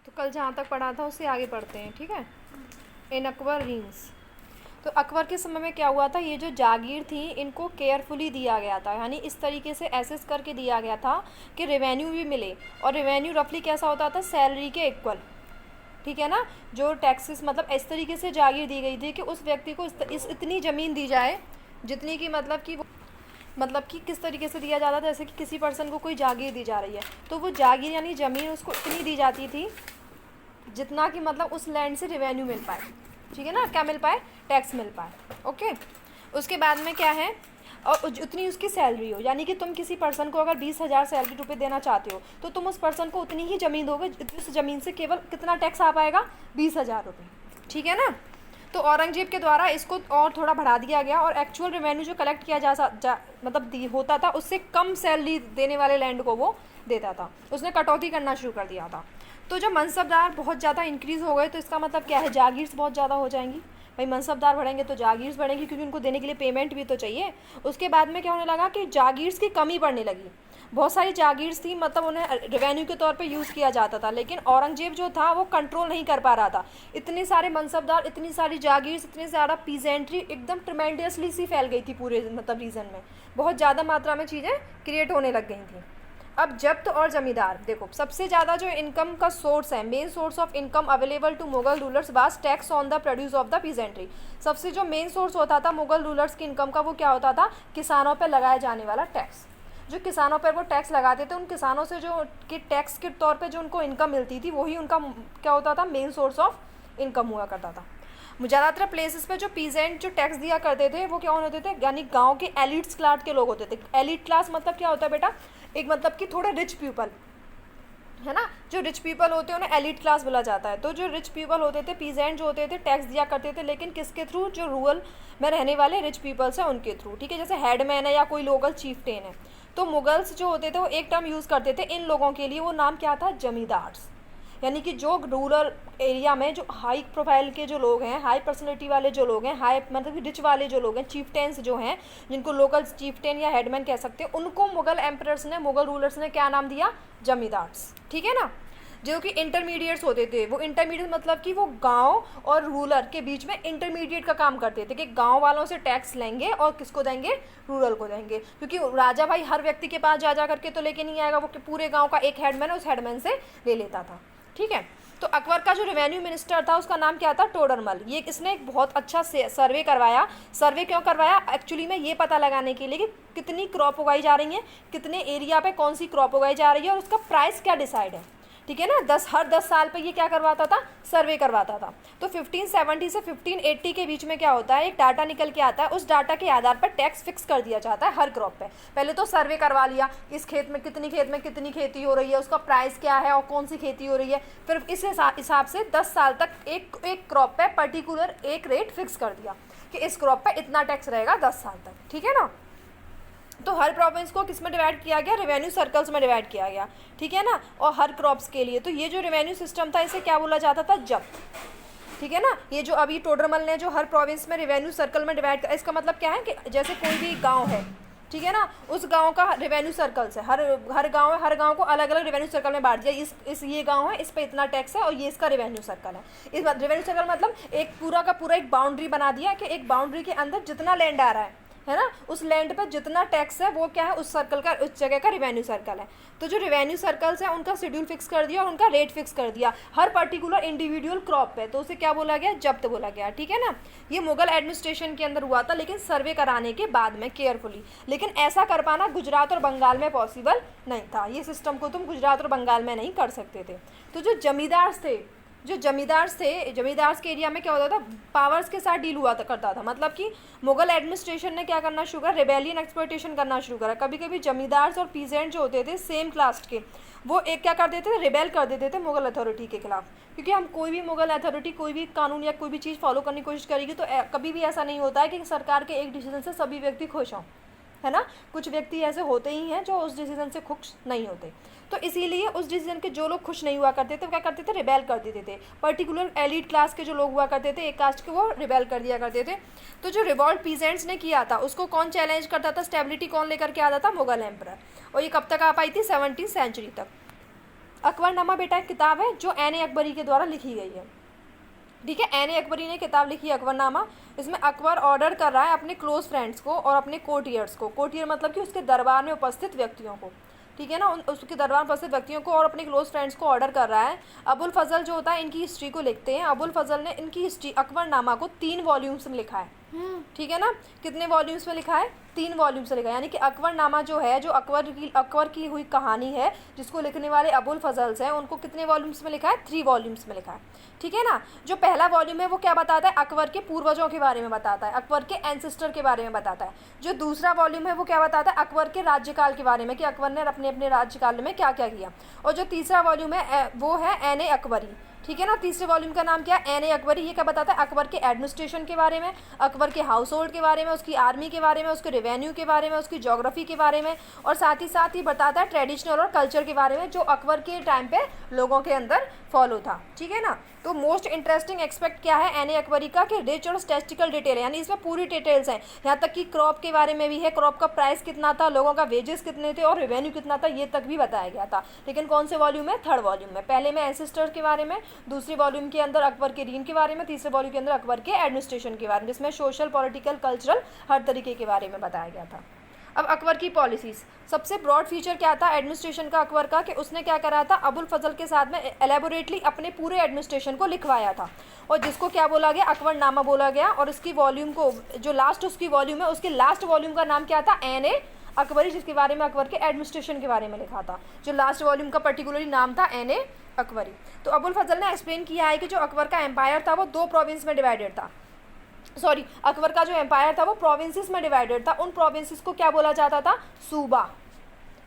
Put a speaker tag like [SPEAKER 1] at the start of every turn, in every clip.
[SPEAKER 1] तो कल जहाँ तक पढ़ा था उससे आगे पढ़ते हैं, ठीक है। इन अकबर रीन्स, तो अकबर के समय में क्या हुआ था, ये जो जागीर थी इनको केयरफुली दिया गया था, यानी इस तरीके से एसेस करके दिया गया था कि रेवेन्यू भी मिले, और रेवेन्यू रफली कैसा होता था, सैलरी के इक्वल, ठीक है ना। जो टैक्सेस मतलब इस तरीके से जागीर दी गई थी कि उस व्यक्ति को इस इतनी ज़मीन दी जाए जितनी की मतलब कि किस तरीके से दिया जाता था, जैसे कि किसी पर्सन को कोई जागीर दी जा रही है तो वो जागीर यानी ज़मीन उसको इतनी दी जाती थी जितना कि मतलब उस लैंड से रेवेन्यू मिल पाए, ठीक है ना, क्या मिल पाए, टैक्स मिल पाए, ओके। उसके बाद में क्या है, और उतनी उसकी सैलरी हो, यानी कि तुम किसी पर्सन को अगर 20,000 सैलरी रुपये देना चाहते हो तो तुम उस पर्सन को उतनी ही ज़मीन दोगे, उस ज़मीन से केवल कितना टैक्स आ पाएगा, 20,000 रुपये, ठीक है ना। तो औरंगजेब के द्वारा इसको और थोड़ा बढ़ा दिया गया, और एक्चुअल रेवेन्यू जो कलेक्ट किया मतलब होता था उससे कम सैलरी देने वाले लैंड को वो देता था, उसने कटौती करना शुरू कर दिया था। तो जब मनसबदार बहुत ज़्यादा इंक्रीज़ हो गए तो इसका मतलब क्या है, जागीर्स बहुत ज़्यादा हो जाएंगी, भाई मनसबदार बढ़ेंगे तो जागीर्स बढ़ेंगी, क्योंकि उनको देने के लिए पेमेंट भी तो चाहिए। उसके बाद में क्या होने लगा कि जागीर्स की कमी पड़ने लगी, बहुत सारी जागीर्स थी, मतलब उन्हें रेवेन्यू के तौर पे यूज़ किया जाता था, लेकिन औरंगजेब जो था वो कंट्रोल नहीं कर पा रहा था। इतने सारे मनसबदार, इतनी सारी जागीर्स, इतने सारा पीजेंट्री एकदम ट्रमेंडियसली सी फैल गई थी पूरे मतलब रीजन में, बहुत ज़्यादा मात्रा में चीज़ें क्रिएट होने लग गई थी। अब जब्त और जमींदार, देखो सबसे ज़्यादा जो इनकम का सोर्स है, main source of income available to Mughal rulers was tax on the produce of the peasantry. सबसे जो मेन सोर्स होता था मुगल रूलर्स की इनकम का, वो क्या होता था, किसानों पर लगाए जाने वाला टैक्स। जो किसानों पर वो टैक्स लगाते थे, उन किसानों से जो कि टैक्स के तौर पे जो उनको इनकम मिलती थी, वही उनका क्या होता था, मेन सोर्स ऑफ इनकम हुआ करता था। ज़्यादातर प्लेसेस पे जो पीजेंट जो टैक्स दिया करते थे वो क्या होते थे, यानी गांव के एलिट्स क्लास के लोग होते थे। एलिट क्लास मतलब क्या होता है बेटा, एक मतलब कि थोड़े रिच पीपल, है ना, जो रिच पीपल होते हैं उन्हें एलिट क्लास बोला जाता है। तो जो रिच पीपल होते थे, पीजेंट जो होते थे, टैक्स दिया करते थे, लेकिन किसके थ्रू, जो रूरल में रहने वाले रिच पीपल्स हैं उनके थ्रू, ठीक है। जैसे हेडमैन है या कोई लोकल चीफटेन है। तो मुगल्स जो होते थे वो एक टर्म यूज़ करते थे इन लोगों के लिए, वो नाम क्या था, जमींदार्स, यानी कि जो रूरल एरिया में जो हाई प्रोफाइल के जो लोग हैं, हाई पर्सनैलिटी वाले जो लोग हैं, हाई मतलब रिच वाले जो लोग हैं, चीफटेन्स जो हैं, जिनको लोकल चीफटेन या हेडमैन कह सकते हैं, उनको मुगल एम्परर्स ने, मुगल रूलर्स ने क्या नाम दिया, जमींदार्स, ठीक है ना। जो कि इंटरमीडिएट्स होते थे, वो इंटरमीडिएट मतलब कि वो गांव और रूरल के बीच में इंटरमीडिएट का काम करते थे, कि गांव वालों से टैक्स लेंगे और किसको देंगे, रूरल को देंगे, क्योंकि राजा भाई हर व्यक्ति के पास जा करके तो लेके नहीं आएगा, वो पूरे गाँव का एक हेडमैन है, उस हेडमैन से ले लेता था, ठीक है। तो अकबर का जो रेवेन्यू मिनिस्टर था उसका नाम क्या था, टोडरमल। ये इसने एक बहुत अच्छा सर्वे करवाया। सर्वे क्यों करवाया, एक्चुअली में ये पता लगाने के लिए कि कितनी क्रॉप उगाई जा रही है, कितने एरिया पे कौन सी क्रॉप उगाई जा रही है, और उसका प्राइस क्या डिसाइड है, ठीक है ना। हर 10 साल पे ये क्या करवाता था, सर्वे करवाता था। तो 1570 से 1580 के बीच में क्या होता है, एक डाटा निकल के आता है, उस डाटा के आधार पर टैक्स फिक्स कर दिया जाता है हर क्रॉप पे। पहले तो सर्वे करवा लिया, इस खेत में कितनी खेती हो रही है, उसका प्राइस क्या है और कौन सी खेती हो रही है, फिर इस हिसाब से 10 साल तक एक क्रॉप पे पर्टिकुलर एक रेट फिक्स कर दिया कि इस क्रॉप पे इतना टैक्स रहेगा 10 साल तक, ठीक है ना। तो हर प्रोविंस को किस में डिवाइड किया गया, रेवेन्यू सर्कल्स में डिवाइड किया गया, ठीक है ना, और हर क्रॉप्स के लिए। तो ये जो रेवेन्यू सिस्टम था इसे क्या बोला जाता था, जब्त, ठीक है ना। ये जो अभी टोडरमल ने जो हर प्रोविंस में रेवेन्यू सर्कल में डिवाइड, इसका मतलब क्या है कि जैसे कोई भी गांव है, ठीक है ना, उस गांव का रेवेन्यू सर्कल्स है, हर गांव है, हर गांव को अलग अलग रेवेन्यू सर्कल में बांट दिया। इस ये गांव है, इस पे इतना टैक्स है और ये इसका रेवेन्यू सर्कल है। इस रेवेन्यू सर्कल मतलब एक पूरा का पूरा एक बाउंड्री बना दिया कि एक बाउंड्री के अंदर जितना लैंड आ रहा है ना, उस लैंड पर जितना टैक्स है वो क्या है, उस सर्कल का, उस जगह का रेवेन्यू सर्कल है। तो जो रेवेन्यू सर्कल्स हैं उनका शेड्यूल फिक्स कर दिया और उनका रेट फिक्स कर दिया हर पर्टिकुलर इंडिविजुअल क्रॉप पे, तो उसे क्या बोला गया, जब्त बोला गया, ठीक है ना। ये मुगल एडमिनिस्ट्रेशन के अंदर हुआ था, लेकिन सर्वे कराने के बाद में केयरफुली। लेकिन ऐसा कर पाना गुजरात और बंगाल में पॉसिबल नहीं था, ये सिस्टम को तुम गुजरात और बंगाल में नहीं कर सकते थे। तो जो जमींदार थे, जमींदार्स के एरिया में क्या होता था, पावर्स के साथ डील हुआ करता था। मतलब कि मुगल एडमिनिस्ट्रेशन ने क्या करना शुरू करा, रेबेलियन एक्सप्लॉयटेशन करना शुरू करा। कभी कभी जमींदार्स और पीजेंट जो होते थे सेम कास्ट के, वो एक क्या कर देते थे, रिबेल कर देते थे मुगल अथॉरिटी के खिलाफ। क्योंकि हम कोई भी मुगल अथॉरिटी कोई भी कानून या कोई भी चीज़ फॉलो करने की कोशिश करेगी तो कभी भी ऐसा नहीं होता है कि सरकार के एक डिसीजन से सभी व्यक्ति खुश हों, है ना। कुछ व्यक्ति ऐसे होते ही हैं जो उस डिसीजन से खुश नहीं होते। तो इसीलिए उस डिसीजन के जो लोग खुश नहीं हुआ करते थे वो क्या करते थे, रिबेल कर देते थे। पर्टिकुलर एलिट क्लास के जो लोग हुआ करते थे, एक कास्ट के, वो रिबेल कर दिया करते थे। तो जो रिवॉल्ट पीजेंट्स ने किया था उसको कौन चैलेंज करता था, स्टेबिलिटी कौन लेकर के आता था, मुगल एम्परर। और ये कब तक आ पाई थी, 17वीं सेंचुरी तक। अकबरनामा बेटा एक किताब है जो एन ए अकबरी के द्वारा लिखी गई है, ठीक है। एन ए अकबरी ने किताब लिखी है अकबरनामा। इसमें अकबर ऑर्डर कर रहा है अपने क्लोज फ्रेंड्स को और अपने कोर्टियर्स को, कोर्टियर मतलब कि उसके दरबार में उपस्थित व्यक्तियों को, ठीक है ना, उसके दरबार में उपस्थित व्यक्तियों को और अपने क्लोज फ्रेंड्स को ऑर्डर कर रहा है। अबुल फजल जो होता है इनकी हिस्ट्री को लिखते हैं। अबुल फजल ने इनकी हिस्ट्री अकबरनामा को 3 वॉल्यूम्स में लिखा है, ठीक है ना। कितने वॉल्यूम्स में लिखा है? 3 वॉल्यूम्स में लिखा है। यानी कि अकबरनामा जो है, जो अकबर की हुई कहानी है, जिसको लिखने वाले अबुल फजल्स हैं, उनको कितने वॉल्यूम्स में लिखा है? 3 वॉल्यूम्स में लिखा है, ठीक है ना। जो पहला वॉल्यूम है वो क्या बताता है? अकबर के पूर्वजों के बारे में बताता है, अकबर के एंसेस्टर के बारे में बताता है। जो दूसरा वॉल्यूम है वो क्या बताता है? अकबर के राज्यकाल के बारे में, कि अकबर ने अपने अपने राज्यकाल में क्या क्या किया। और जो तीसरा वॉल्यूम है वो है एन ए अकबरी, ठीक है ना। तीसरे वॉल्यूम का नाम क्या है? एन ए अकबरी। ये क्या बताता है? अकबर के एडमिनिस्ट्रेशन के बारे में, अकबर के हाउस होल्ड के बारे में, उसकी आर्मी के बारे में, उसके रेवेन्यू के बारे में, उसकी ज्योग्राफी के बारे में, और साथ ही बताता है ट्रेडिशनल और कल्चर के बारे में जो अकबर के टाइम पे लोगों के अंदर फॉलो था, ठीक है ना। तो मोस्ट इंटरेस्टिंग एक्सपेक्ट क्या है एन ए अकबरी का? कि रिच और स्टैटिस्टिकल डिटेल है, यानी इसमें पूरी डिटेल्स हैं। यहाँ तक कि क्रॉप के बारे में भी है, क्रॉप का प्राइस कितना था, लोगों का वेजेस कितने थे और रेवेन्यू कितना था, ये तक भी बताया गया था। लेकिन कौन से वॉल्यूम में? 3rd वॉल्यूम में। पहले में एंसेस्टर्स के बारे में, दूसरे वॉल्यूम के अंदर अकबर के रीन के बारे में, तीसरे वॉल्यूम के अंदर अकबर के एडमिनिस्ट्रेशन के बारे में, जिसमें सोशल, पॉलिटिकल, कल्चरल हर तरीके के बारे में बताया गया था। अब अकबर की पॉलिसीज़, सबसे ब्रॉड फीचर क्या था एडमिनिस्ट्रेशन का अकबर का? कि उसने क्या करा था? अबुल फजल के साथ में एलेबोरेटली अपने पूरे एडमिनिस्ट्रेशन को लिखवाया था, और जिसको क्या बोला गया? अकबरनामा बोला गया। और इसकी वॉल्यूम को, जो लास्ट उसकी वॉल्यूम है, उसके लास्ट वॉल्यूम का नाम क्या था? एन ए अकबरी, जिसके बारे में अकबर के एडमिनिस्ट्रेशन के बारे में लिखा था। जो लास्ट वॉल्यूम का पर्टिकुलरली नाम था एन ए अकबरी। तो अबुल फजल ने एक्सप्लेन किया है कि जो अकबर का एम्पायर था वो 2 प्रोविंस में डिवाइडेड था। अकबर का जो एम्पायर था वो प्रोविंसेस में डिवाइडेड था। उन प्रोविंसेस को क्या बोला जाता था? सूबा।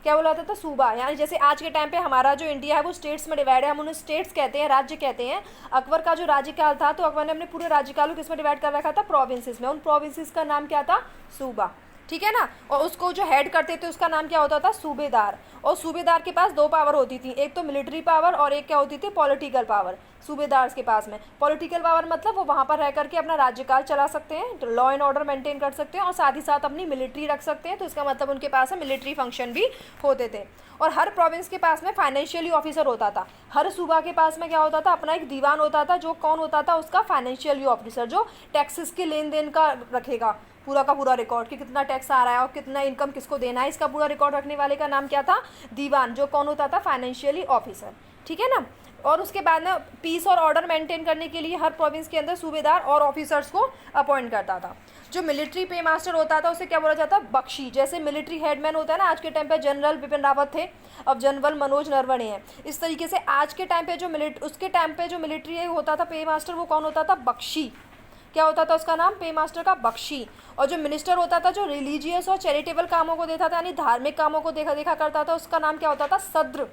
[SPEAKER 1] क्या बोला जाता था? सूबा। यानी जैसे आज के टाइम पे हमारा जो इंडिया है वो स्टेट्स में डिवाइड है, हम उन्हें स्टेट्स कहते हैं, राज्य कहते हैं। अकबर का जो राज्यकाल था, तो अकबर ने अपने पूरे राज्यकाल को किस में डिवाइड कर रखा था? प्रोविंसेस में। उन प्रोविंसेस का नाम क्या था? सूबा, ठीक है ना। और उसको जो हेड करते थे उसका नाम क्या होता था? सूबेदार। और सूबेदार के पास 2 पावर होती थी, एक तो मिलिट्री पावर और एक क्या होती थी? Political power. सूबेदार के पास में पॉलिटिकल पावर मतलब वो वहाँ पर रह करके अपना राज्यकाल चला सकते हैं, लॉ एंड ऑर्डर मेंटेन कर सकते हैं, और साथ ही साथ अपनी मिलिट्री रख सकते हैं। तो इसका मतलब उनके पास में मिलिट्री फंक्शन भी होते थे। और हर प्रोविंस के पास में फाइनेंशियली ऑफिसर होता था। हर सूबा के पास में क्या होता था? अपना एक दीवान होता था, जो कौन होता था? उसका फाइनेंशियली ऑफिसर, जो टैक्सेस के लेन देन का रखेगा पूरा का पूरा रिकॉर्ड, कि कितना टैक्स आ रहा है और कितना इनकम किसको देना है, इसका पूरा रिकॉर्ड रखने वाले का नाम क्या था? दीवान, जो कौन होता था? फाइनेंशियली ऑफिसर, ठीक है ना। और उसके बाद में पीस और ऑर्डर मेंटेन करने के लिए हर प्रोविंस के अंदर सूबेदार और ऑफिसर्स को अपॉइंट करता था। जो मिलिट्री पे मास्टर होता था उसे क्या बोला जाता? बख्शी। जैसे मिलिट्री हेडमैन होता है ना, आज के टाइम पे जनरल बिपिन रावत थे, अब जनरल मनोज नरवणे हैं। इस तरीके से आज के टाइम पे जो उसके टाइम पे जो मिलिट्री होता था पे मास्टर, वो कौन होता था? बख्शी। क्या होता था उसका नाम? पे मास्टर का बख्शी। और जो मिनिस्टर होता था, जो रिलीजियस और चैरिटेबल कामों को देखा था, यानी धार्मिक कामों को देखा करता था, उसका नाम क्या होता था? सद्र,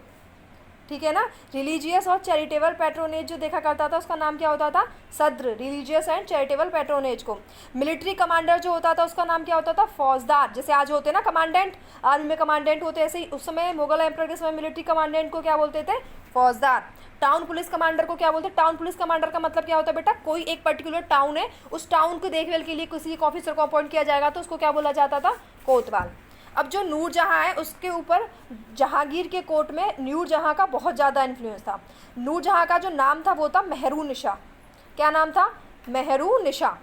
[SPEAKER 1] ठीक है ना। रिलीजियस और चैरिटेबल पैट्रोनेज जो देखा करता था उसका नाम क्या होता था? सद्र, रिलीजियस एंड चैरिटेबल पैट्रोनेज को। मिलिट्री कमांडर जो होता था उसका नाम क्या होता था? फौजदार। जैसे आज होते हैं ना कमांडेंट, आर्मी में कमांडेंट होते, ऐसे ही उस समय मुगल एम्पायर के समय मिलिट्री कमांडेंट को क्या बोलते थे? फौजदार। टाउन पुलिस कमांडर को क्या बोलते हैं? टाउन पुलिस कमांडर का मतलब क्या होता है बेटा? कोई एक पर्टिकुलर टाउन है, उस टाउन को देखभाल के लिए किसी एक ऑफिसर को अपॉइंट किया जाएगा तो उसको क्या बोला जाता था? कोतवाल। अब जो नूरजहाँ है उसके ऊपर जहांगीर के कोर्ट में नूरजहाँ का बहुत ज़्यादा इन्फ्लुएंस था। नूरजहाँ का जो नाम था वो था मेहरुनिशा। क्या नाम था? मेहरुनिशा।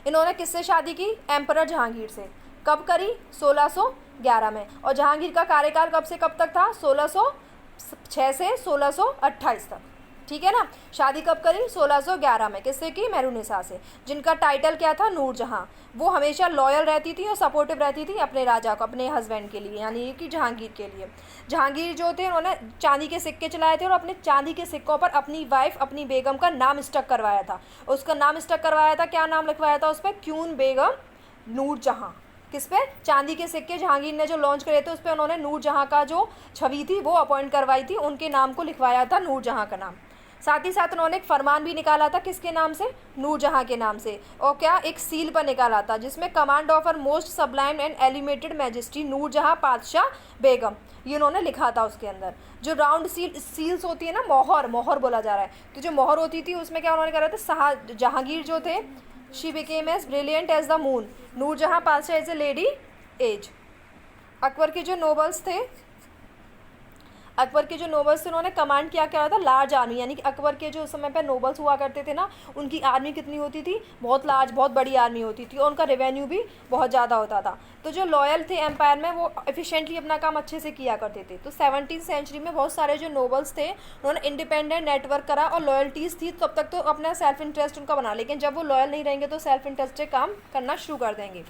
[SPEAKER 1] इन्होंने किससे शादी की? एम्परर जहांगीर से। कब करी? 1611 में। और जहांगीर का कार्यकाल कब से कब तक था? 1606 से 1628 तक, ठीक है ना। शादी कब करी? 1611 में। किससे की? मेहरुनिसा से, जिनका टाइटल क्या था? नूरजहाँ। वो हमेशा लॉयल रहती थी और सपोर्टिव रहती थी अपने राजा को, अपने हस्बैंड के लिए, यानी कि जहांगीर के लिए। जहांगीर जो थे उन्होंने चांदी के सिक्के चलाए थे और अपने चांदी के सिक्कों पर अपनी वाइफ, अपनी बेगम का नाम स्टक करवाया था। उसका नाम स्टक करवाया था, क्या नाम लिखवाया था उस पर? क्यून बेगम नूरजहाँ। किस पे? चांदी के सिक्के जहांगीर ने जो लॉन्च करे थे उस पर उन्होंने नूरजहाँ का जो छवि थी वो अपॉइंट करवाई थी, उनके नाम को लिखवाया था नूरजहाँ का नाम। साथ ही साथ उन्होंने एक फरमान भी निकाला था, किसके नाम से? नूरजहाँ के नाम से। और क्या? एक सील पर निकाला था जिसमें command of her most sublime and elevated majesty Nurjahan Padshah Begum, ये उन्होंने लिखा था उसके अंदर। जो राउंड सील्स होती है ना, मोहर, मोहर बोला जा रहा है, तो जो मोहर होती थी उसमें क्या उन्होंने करा था? जहांगीर जो थे, she became as brilliant as the moon, Nurjahan Padshah as a lady age. Akbar के जो नोबल्स थे, अकबर के जो नोबल्स थे उन्होंने कमांड किया क्या था, लार्ज आर्मी, यानी कि अकबर के जो उस समय पर नोबल्स हुआ करते थे ना, उनकी आर्मी कितनी होती थी, बहुत लार्ज, बहुत बड़ी आर्मी होती थी, और उनका रेवेन्यू भी बहुत ज़्यादा होता था। तो जो लॉयल थे एम्पायर में वो एफिशिएंटली अपना काम अच्छे से किया करते थे। तो 17वीं सेंचुरी में बहुत सारे जो नोबल्स थे उन्होंने इंडिपेंडेंट नेटवर्क करा, और लॉयल्टीज़ थी तब तक तो अपना सेल्फ इंटरेस्ट उनका बना, लेकिन जब वो लॉयल नहीं रहेंगे तो सेल्फ इंटरेस्ट से काम करना शुरू कर देंगे।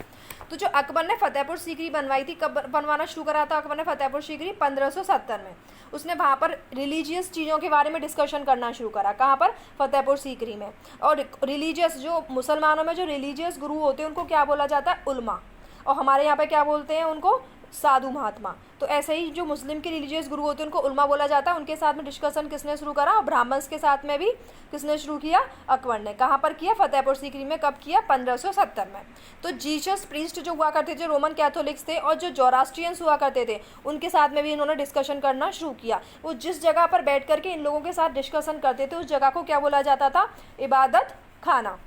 [SPEAKER 1] तो जो अकबर ने फतेहपुर सीकरी बनवाई थी, कब बनवाना शुरू करा था अकबर ने फतेहपुर सीकरी, 1570 में। उसने वहाँ पर रिलीजियस चीज़ों के बारे में डिस्कशन करना शुरू करा, कहाँ पर, फतेहपुर सीकरी में। और रिलीजियस, जो मुसलमानों में जो रिलीजियस गुरु होते हैं उनको क्या बोला जाता है, उल्मा, और हमारे यहाँ पे क्या बोलते हैं उनको, साधु महात्मा। तो ऐसे ही जो मुस्लिम के रिलीजियस गुरु होते हैं उनको उल्मा बोला जाता है। उनके साथ में डिस्कशन किसने शुरू करा, और ब्राह्मण्स के साथ में भी किसने शुरू किया, अकबर ने। कहाँ पर किया, फतेहपुर सीकरी में। कब किया, 1570 में। तो जीसस प्रीस्ट जो हुआ करते थे, रोमन कैथोलिक्स थे, और जो जोरास्ट्रियंस हुआ करते थे उनके साथ में भी इन्होंने डिस्कशन करना शुरू किया। वो जिस जगह पर बैठ करके इन लोगों के साथ डिस्कशन करते थे उस जगह को क्या बोला जाता था, इबादत खाना।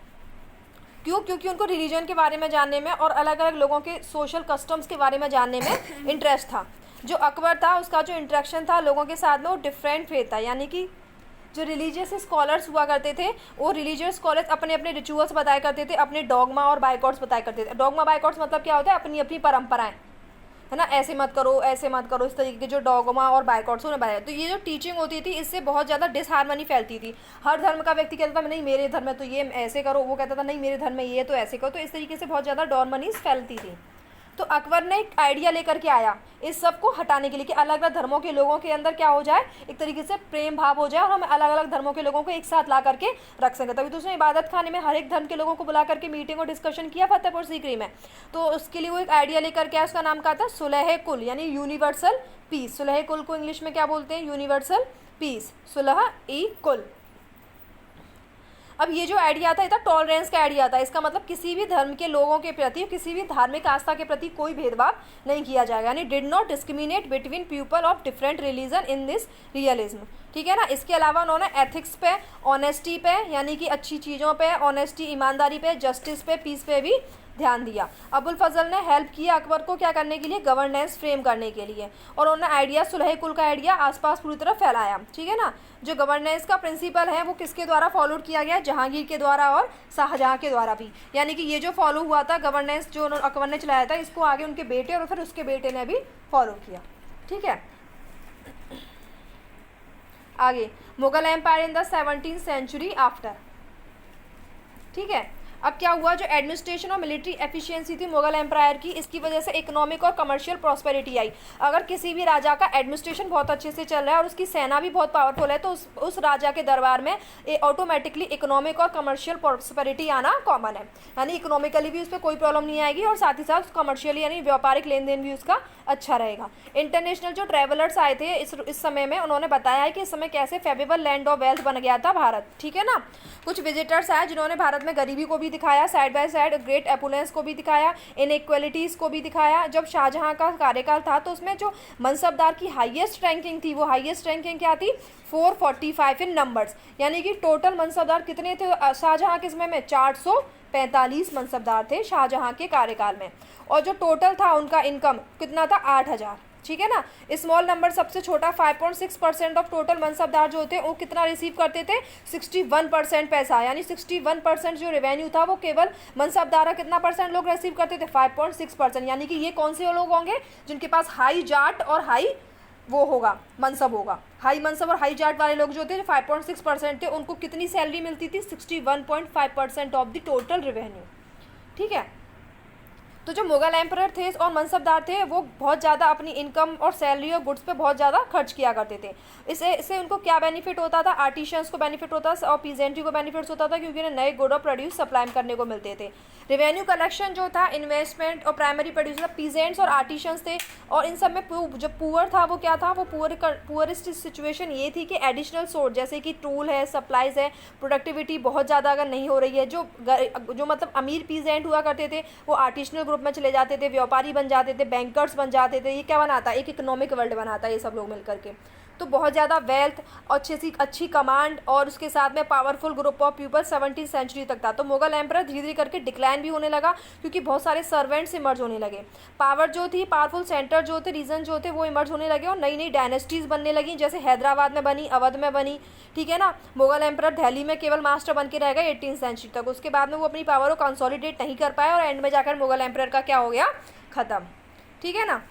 [SPEAKER 1] क्यों, क्योंकि उनको रिलीजन के बारे में जानने में और अलग अलग लोगों के सोशल कस्टम्स के बारे में जानने में इंटरेस्ट था। जो अकबर था उसका जो इंटरेक्शन था लोगों के साथ में वो डिफरेंट फेथ था, यानी कि जो रिलीजियस स्कॉलर्स हुआ करते थे वो रिलीजियस स्कॉलर्स अपने अपने रिचुअल्स बताया करते थे, अपने डॉगमा और बाइकॉट्स बताया करते थे। डॉगमा बाइकॉट्स मतलब क्या होता है, अपनी अपनी परंपराएं, है ना, ऐसे मत करो, ऐसे मत करो, इस तरीके के जो डॉगमा और बाइकॉट्स उन्हें बताया। तो ये जो टीचिंग होती थी इससे बहुत ज़्यादा डिसहार्मनी फैलती थी। हर धर्म का व्यक्ति कहता था नहीं मेरे धर्म में तो ये ऐसे करो, वो कहता था नहीं मेरे धर्म में ये तो ऐसे करो। तो इस तरीके से बहुत ज़्यादा डॉर्मनीज फैलती थी। तो अकबर ने एक आइडिया लेकर के आया इस सब को हटाने के लिए कि अलग अलग धर्मों के लोगों के अंदर क्या हो जाए, एक तरीके से प्रेम भाव हो जाए, और हम अलग अलग धर्मों के लोगों को एक साथ ला करके रख सकें। तभी तो उसने इबादत खाने में हर एक धर्म के लोगों को बुला करके मीटिंग और डिस्कशन किया फतेहपुर सीकरी में। तो उसके लिए वो एक आइडिया लेकर के आया, उसका नाम क्या था, सुलह कुल, यानी यूनिवर्सल पीस। सुलह कुल को इंग्लिश में क्या बोलते हैं, यूनिवर्सल पीस, सुलह ई कुल। अब ये जो आइडिया था ये था टॉलरेंस का आइडिया था। इसका मतलब किसी भी धर्म के लोगों के प्रति, किसी भी धार्मिक आस्था के प्रति कोई भेदभाव नहीं किया जाएगा, यानी did not discriminate between people of different religion in this realism. ठीक है ना। इसके अलावा उन्होंने एथिक्स पे, ऑनेस्टी पे, यानी कि अच्छी चीज़ों पे, ऑनेस्टी ईमानदारी पे, जस्टिस पे, पीस पे भी ध्यान दिया। अबुल फजल ने हेल्प किया अकबर को क्या करने के लिए, गवर्नेंस फ्रेम करने के लिए, और उन्होंने आइडिया सुलह कुल का आइडिया आसपास पूरी तरह फैलाया। ठीक है ना। जो गवर्नेंस का प्रिंसिपल है वो किसके द्वारा फॉलो किया गया, जहांगीर के द्वारा और शाहजहां के द्वारा भी। यानी कि ये जो फॉलो हुआ था गवर्नेंस जो अकबर ने चलाया था, इसको आगे उनके बेटे और फिर उसके बेटे ने भी फॉलो किया। ठीक है। आगे Mughal empire in the 17th century after. ठीक है। अब क्या हुआ, जो एडमिनिस्ट्रेशन और मिलिट्री एफिशिएंसी थी मुगल एम्पायर की, इसकी वजह से इकोनॉमिक और कमर्शियल प्रॉस्पेरिटी आई। अगर किसी भी राजा का एडमिनिस्ट्रेशन बहुत अच्छे से चल रहा है और उसकी सेना भी बहुत पावरफुल है तो उस राजा के दरबार में ऑटोमेटिकली इकोनॉमिक और कमर्शियल प्रॉस्पेरिटी आना कॉमन है, यानी इकोनॉमिकली भी उस पर कोई प्रॉब्लम नहीं आएगी और साथ ही साथ कमर्शियली यानी व्यापारिक लेन देन भी उसका अच्छा रहेगा। इंटरनेशनल जो ट्रैवलर्स आए थे इस समय में, उन्होंने बताया है कि इस समय कैसे फेवेबल लैंड ऑफ वेल्थ बन गया था भारत। ठीक है ना। कुछ विजिटर्स आए जिन्होंने भारत में गरीबी को भी दिखाया, साइड बाय साइड ग्रेट एपुलेंस को भी दिखाया, इनइक्वालिटीज़ को भी दिखाया। जब शाहजहां का कार्यकाल था तो उसमें जो मनसबदार की हाईएस्ट रैंकिंग थी, वो हाईएस्ट रैंकिंग क्या थी, 445 इन नंबर्स, यानी कि टोटल मनसबदार कितने थे शाहजहां के समय में, 445 मनसबदार थे शाहजहां के कार्यकाल में। और जो टोटल था उनका इनकम कितना था, 8,000। ठीक है ना। स्मॉल नंबर सबसे छोटा 5.6% ऑफ टोटल मनसबदार जो होते हैं वो कितना रिसीव करते थे, 61% पैसा, यानी 61% जो रेवेन्यू था वो केवल मनसबदार कितना परसेंट लोग रिसीव करते थे, 5.6%। यानी कि ये कौन से लोग होंगे जिनके पास हाई जाट और हाई वो होगा, मनसब होगा। हाई मनसब और हाई जाट वाले लोग जो थे, जो 5.6% थे, उनको कितनी सैलरी मिलती थी, 61.5% ऑफ द टोटल रेवेन्यू। ठीक है। तो जो मुगल एम्परर थे और मनसबदार थे वो बहुत ज़्यादा अपनी इनकम और सैलरी और गुड्स पे बहुत ज़्यादा खर्च किया करते थे। इससे उनको क्या बेनिफिट होता था, आर्टिशियंस को बेनिफिट होता था और पीजेंट्री को बेनिफिट्स होता था, क्योंकि उन्हें नए गुड और प्रोड्यूस सप्लाई करने को मिलते थे। रेवेन्यू कलेक्शन जो था, इन्वेस्टमेंट और प्राइमरी प्रोड्यूसर पीजेंट्स और आर्टिशियंस थे, और इन सब में जो पुअर था वो क्या था, वो पुअरेस्ट सिचुएशन ये थी कि एडिशनल सोर्स जैसे कि टूल है, सप्लाइज है, प्रोडक्टिविटी बहुत ज़्यादा अगर नहीं हो रही है, जो मतलब अमीर पीजेंट हुआ करते थे वो आर्टिशनल ग्रुप में चले जाते थे, व्यापारी बन जाते थे, बैंकर्स बन जाते थे। ये क्या बनाता है, एक इकोनॉमिक वर्ल्ड बनाता है ये सब लोग मिलकर के। तो बहुत ज़्यादा वेल्थ, अच्छी कमांड और उसके साथ में powerful group of people 17th century तक था। तो मुगल एम्परर धीरे धीरे करके डिक्लाइन भी होने लगा क्योंकि बहुत सारे सर्वेंट्स इमर्ज होने लगे। पावर जो थी, पावरफुल सेंटर जो थे, रीजन जो थे, वो इमर्ज होने लगे और नई नई डायनेस्टीज़ बनने लगी, जैसे हैदराबाद में बनी, अवध में बनी, ठीक है ना। मुगल एम्परर दिल्ली में केवल मास्टर बन के रह गए 18th सेंचुरी तक। उसके बाद में वो अपनी पावर को कंसोलिडेट नहीं कर पाए और एंड में जाकर मुगल एम्परर का क्या हो गया, ख़त्म, ठीक है ना।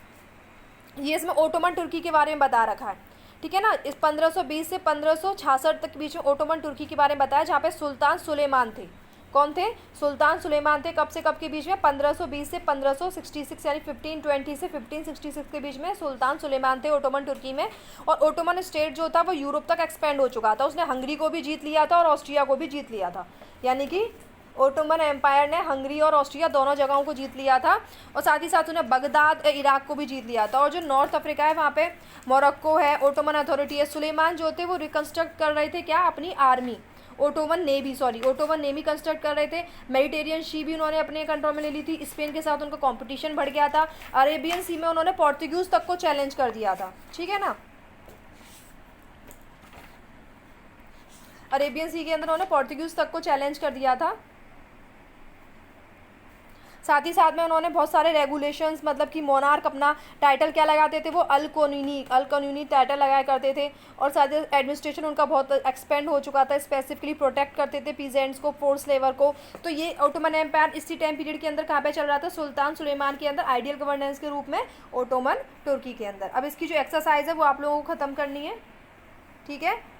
[SPEAKER 1] ये इसमें ओटोमन तुर्की के बारे में बता रखा है, ठीक है ना। इस 1520 से 1566 तक के बीच में ओटोमन तुर्की के बारे में बताया, जहाँ पे सुल्तान सुलेमान थे। कौन थे? सुल्तान सुलेमान थे। कब से कब के बीच में? 1520 से 1566, यानी 1520 से 1566 के बीच में सुल्तान सुलेमान थे ओटोमन तुर्की में। और ओटोमन स्टेट जो था वो यूरोप तक एक्सपेंड हो चुका था। उसने हंगरी को भी जीत लिया था और ऑस्ट्रिया को भी जीत लिया था, यानी कि ओटोमन एम्पायर ने हंगरी और ऑस्ट्रिया दोनों जगहों को जीत लिया था। और साथ ही साथ उन्हें बगदाद, इराक को भी जीत लिया था। और जो नॉर्थ अफ्रीका है वहाँ पे मोरक्को है, ओटोमन अथॉरिटी है। सुलेमान जो थे वो रिकन्स्ट्रक्ट कर रहे थे क्या, अपनी आर्मी, ओटोमन नेवी कंस्ट्रक्ट कर रहे थे। मेडिटेरियन सी भी उन्होंने अपने कंट्रोल में ले ली थी। स्पेन के साथ उनका कंपटीशन बढ़ गया था। अरेबियन सी में उन्होंने पोर्तुगीज तक को चैलेंज कर दिया था, ठीक है ना। अरेबियन सी के अंदर उन्होंने पोर्तुगीज तक को चैलेंज कर दिया था। साथ ही साथ में उन्होंने बहुत सारे रेगुलेशंस, मतलब कि मोनार्क अपना टाइटल क्या लगाते थे, वो अल कानूनी टाइटल लगाया करते थे। और साथ ही एडमिनिस्ट्रेशन उनका बहुत एक्सपेंड हो चुका था। स्पेसिफिकली प्रोटेक्ट करते थे पीजेंट्स को, फोर्स लेबर को। तो ये ओटोमन एम्पायर इसी टाइम पीरियड के अंदर कहाँ पे चल रहा था, सुल्तान सुलेमान के अंदर, आइडियल गवर्नेंस के रूप में ओटोमन तुर्की के अंदर। अब इसकी जो एक्सरसाइज है वो आप लोगों को ख़त्म करनी है, ठीक है।